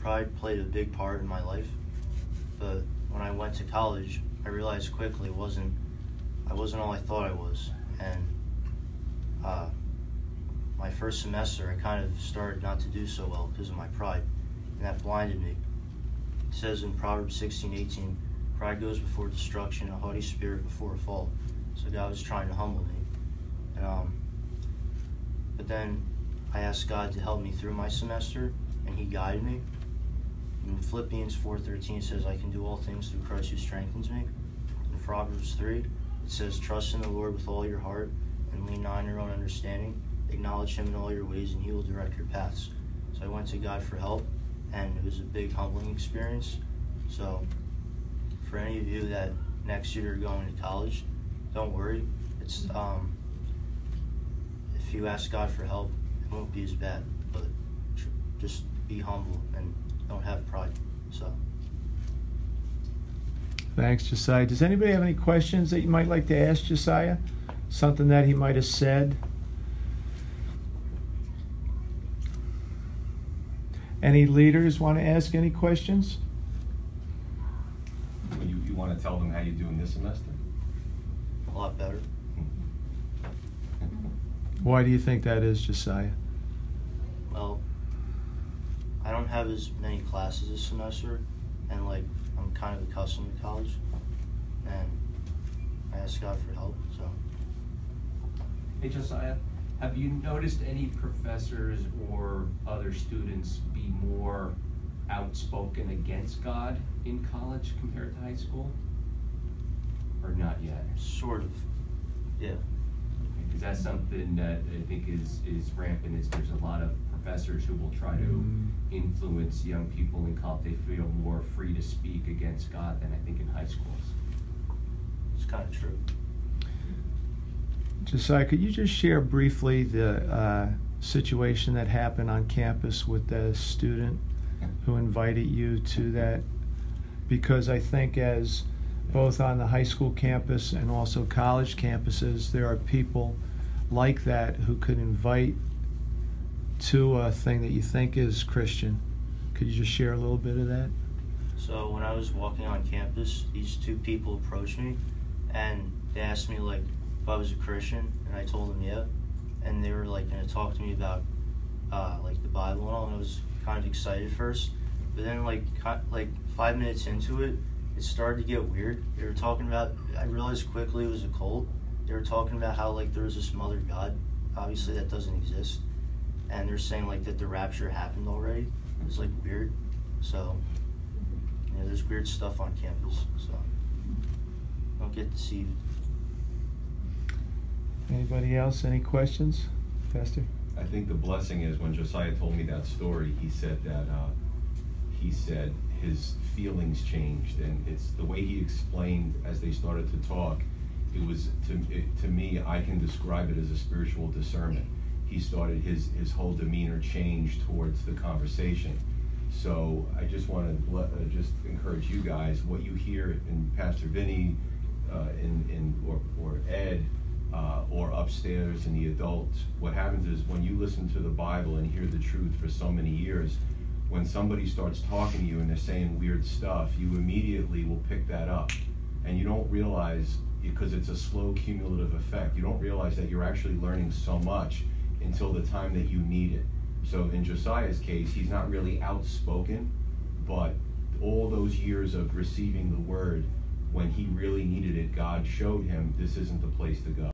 pride played a big part in my life, but when I went to college, I realized quickly I wasn't all I thought I was. And my first semester, I kind of started not to do so well because of my pride, and that blinded me. It says in Proverbs 16:18, pride goes before destruction, a haughty spirit before a fall. So God was trying to humble me. And, but then I asked God to help me through my semester, and He guided me. In Philippians 4:13 it says, I can do all things through Christ who strengthens me. In Proverbs 3, it says, trust in the Lord with all your heart and lean not on your own understanding. Acknowledge Him in all your ways and He will direct your paths. So I went to God for help, and it was a big humbling experience. So for any of you that next year are going to college, don't worry. It's if you ask God for help, it won't be as bad, but just be humble and don't have pride. So thanks, Josiah. Does anybody have any questions that you might like to ask Josiah? Something that he might have said? Any leaders want to ask any questions? You want to tell them how you're doing this semester? a lot better. Why do you think that is, Josiah? Well, I don't have as many classes this semester, and I'm kind of accustomed to college, and I asked God for help. So. Hey Josiah, have you noticed any professors or other students be more outspoken against God in college compared to high school? Or not yet? Sort of, yeah. Because that's something that I think is rampant. Is there's a lot of professors who will try to influence young people in college. They feel more free to speak against God than I think in high schools. It's kind of true. Josiah, could you just share briefly the situation that happened on campus with the student who invited you to that? Because I think as both on the high school campus and also college campuses, there are people like that who could invite to a thing that you think is Christian. Could you just share a little bit of that? So when I was walking on campus, these two people approached me, and they asked me if I was a Christian, and I told them yeah, and they were going to talk to me about the Bible and all, and I was kind of excited first, but then 5 minutes into it, it started to get weird. They were talking about, I realized quickly it was a cult. They were talking about how there was this mother god, obviously that doesn't exist, and they're saying that the rapture happened already. It was weird. So yeah, there's weird stuff on campus, so don't get deceived. Anybody else? Any questions? Pastor? I think the blessing is when Josiah told me that story, he said that his feelings changed, and it's the way he explained as they started to talk. It was to me, I can describe it as a spiritual discernment. He started his whole demeanor changed towards the conversation. So I just want to just encourage you guys, what you hear in Pastor Vinny, or Ed, or upstairs in the adults, what happens is when you listen to the Bible and hear the truth for so many years, when somebody starts talking to you and they're saying weird stuff, you immediately will pick that up. And you don't realize, because it's a slow cumulative effect, you don't realize that you're actually learning so much until the time that you need it. So in Josiah's case, he's not really outspoken, but all those years of receiving the word, when he really needed it, God showed him this isn't the place to go.